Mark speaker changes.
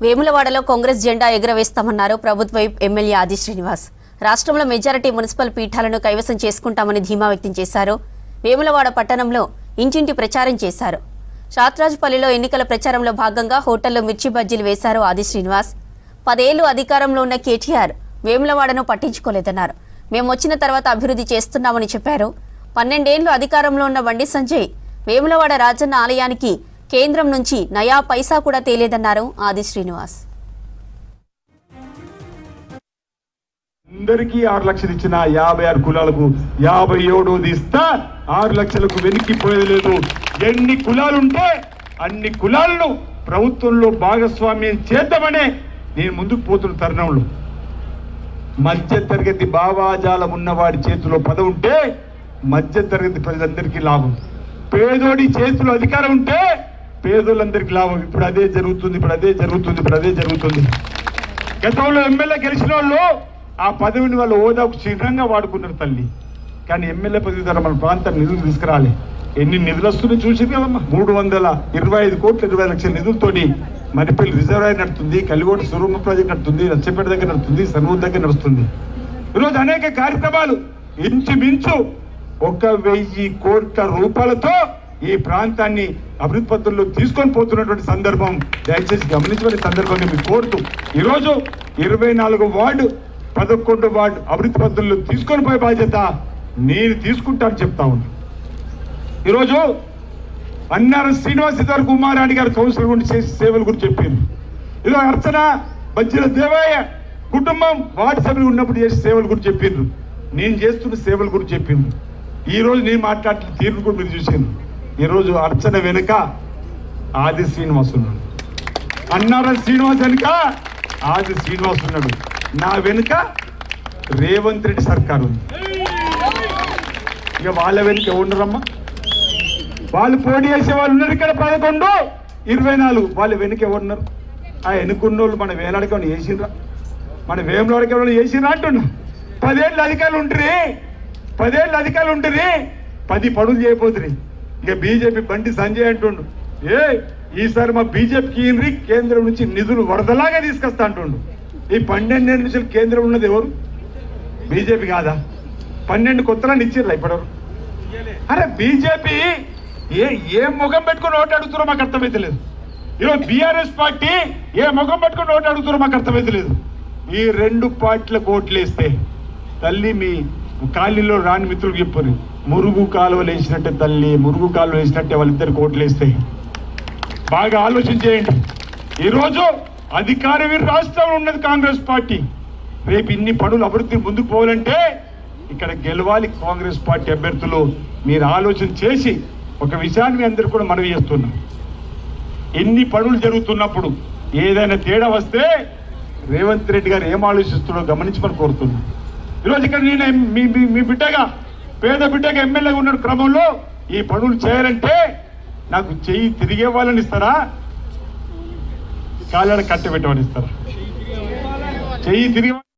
Speaker 1: వేములవాడలో కాంగ్రెస్ జెండా ఎగురవేస్తామన్నారు ప్రభుత్వ ఎమ్మెల్యే ఆది శ్రీనివాస్. రాష్ట్రంలో మెజారిటీ మున్సిపల్ పీఠాలను కైవసం చేసుకుంటామని ధీమా వ్యక్తం చేశారు. వేములవాడ పట్టణంలో ఇంటింటి ప్రచారం చేశారు. షాత్రాజ్పల్లిలో ఎన్నికల ప్రచారంలో భాగంగా హోటల్లో మిర్చి బజ్జీలు వేశారు ఆది శ్రీనివాస్. 10 ఏళ్లు అధికారంలో ఉన్న కేటీఆర్ వేములవాడను పట్టించుకోలేదన్నారు. మేము వచ్చిన తర్వాత అభివృద్ధి చేస్తున్నామని చెప్పారు. 12 ఏళ్లు అధికారంలో ఉన్న బండి సంజయ్ వేములవాడ రాజన్న ఆలయానికి కేంద్రం నుంచి నయా పైసా కూడా తేలేదన్నారు ఆది శ్రీనివాస్.
Speaker 2: అందరికీ 6 లక్షలు ఇచ్చిన 56 కులాలకు 57 ఇస్తా 6 లక్షలకు వెనక్కిపోయేది లేదు. ఎన్ని కులాలుంటే అన్ని కులాలను ప్రభుత్వంలో భాగస్వామ్యం చేద్దామనే నేను ముందుకు పోతున్న తరుణంలో మధ్య తరగతి భావాజాలం ఉన్నవాడి చేతిలో పదవి ఉంటే మధ్య తరగతి ప్రజలందరికీ లాభం. పేదోడి చేతిలో అధికారం ఉంటే పేదోళ్ళందరికీ లాభం. ఇప్పుడు అదే జరుగుతుంది. గతంలో ఎమ్మెల్యే గెలిచిన వాళ్ళు ఆ పదవిని వాళ్ళ హోదాకు చిహ్నంగా వాడుకున్నారు తల్లి. కానీ ఎమ్మెల్యే పదవి ద్వారా మన ప్రాంతం నిధులు తీసుకురాలి. ఎన్ని నిధులు వస్తున్నాయి చూసింది కదమ్మా. 325 కోట్ల 20 లక్షల నిధులతోటి మరిపల్లి రిజర్వాయర్ నడుతుంది, కలిగోట సురుంగ ప్రాజెక్ట్ నడుతుంది, నచ్చపేట దగ్గర నడుతుంది, సనూరు దగ్గర నడుస్తుంది. ఈరోజు అనేక కార్యక్రమాలు ఇంచుమించు 1,000 కోట్ల రూపాయలతో ఈ ప్రాంతాన్ని అభివృద్ధి పద్ధతుల్లో తీసుకొని పోతున్నటువంటి సందర్భం దయచేసి గమనించబడే సందర్భంగా మీకు కోరుతూ ఈరోజు 24 వార్డు 11 వార్డు అభివృద్ధి పద్ధతుల్లో తీసుకొని పోయే బాధ్యత నేను తీసుకుంటాను చెప్తా ఉన్నా. ఈరోజు అన్నారం శ్రీనివాస్ ఇద్దరు కుమారాణి గారు కౌన్సిలర్ గురించి చేసే సేవల గురించి చెప్పింది. ఇదో అర్చన బజ్జీల దేవయ్య కుటుంబం వార్డు సభ్యులు ఉన్నప్పుడు చేసే సేవల గురించి చెప్పిండ్రు. నేను చేస్తున్న సేవల గురించి చెప్పిండ్రు. ఈ రోజు నేను మాట్లాడిన తీర్పు కూడా మీరు చూసింది. ఈరోజు అర్చన వెనుక ఆది శ్రీనివాస్ ఉన్నాడు, అన్నారం శ్రీనివాస్ వెనుక ఆది శ్రీనివాస్ ఉన్నాడు, నా వెనుక రేవంత్ రెడ్డి సర్కారు ఉంది. ఇక వాళ్ళ వెనుక ఎవరున్నారమ్మా? వాళ్ళు పోటీ చేసే వాళ్ళు ఉన్నారు ఇక్కడ 11, 24. వాళ్ళ వెనుక ఎవరున్నారు? ఆ ఎన్నుకున్న వాళ్ళు మన వేలాడికి ఏమైనా చేసిండ్రా? మన వేములవాడికి ఏమైనా చేసిండ్రా అంటున్నా. 10 ఏళ్ళు అధికారులు ఉంటుంది 10 పనులు చేయబోతుంది. ఇక బీజేపీ బండి సంజయ్ అంటుండు, ఈసారి మా బీజేపీకి కేంద్రం నుంచి నిధులు వరదలాగా తీసుకొస్తా అంటుండు. ఈ 12 ఏళ్ళ నుంచి కేంద్రం ఉన్నది ఎవరు? బీజేపీ కాదా? 12 కొత్తలను ఇచ్చిర్రా ఇప్పటివరకు? అరే బీజేపీ ఏ ముఖం పెట్టుకుని ఓటు అడుగుతారో మాకు అర్థమైతలేదు. ఈరోజు బీఆర్ఎస్ పార్టీ ఏ ముఖం పెట్టుకుని ఓటు అడుగుతారో మాకు అర్థమైతలేదు. ఈ 2 పార్టీలకు ఓట్లు వేస్తే తల్లి మీ కాలనీలో రాని మిత్రులకు చెప్పారు, మురుగు కాలువలు వేసినట్టే తల్లి, మురుగు కాలువలు వేసినట్టే వాళ్ళిద్దరికి ఓట్లు వేస్తే. బాగా ఆలోచన చేయండి. ఈరోజు అధికార రాష్ట్రంలో ఉన్నది కాంగ్రెస్ పార్టీ. రేపు ఇన్ని పనులు అభివృద్ధి ముందుకు పోవాలంటే ఇక్కడ గెలవాలి కాంగ్రెస్ పార్టీ అభ్యర్థులు. మీరు ఆలోచన చేసి ఒక విషయాన్ని మీ అందరూ కూడా మనవి చేస్తున్నాం. ఎన్ని పనులు జరుగుతున్నప్పుడు ఏదైనా తేడా వస్తే రేవంత్ రెడ్డి గారు ఏం ఆలోచిస్తున్నారో గమనించమని కోరుతున్నాం. ఈరోజు ఇక్కడ నేను మీ బిడ్డగా పేద బిడ్డగా ఎమ్మెల్యేగా ఉన్న క్రమంలో ఈ పనులు చేయాలంటే నాకు చెయ్యి తిరిగే వాళ్ళని ఇస్తారా, కాళ్ళని కట్టబెట్టమని ఇస్తారా? చెయ్యి తిరిగే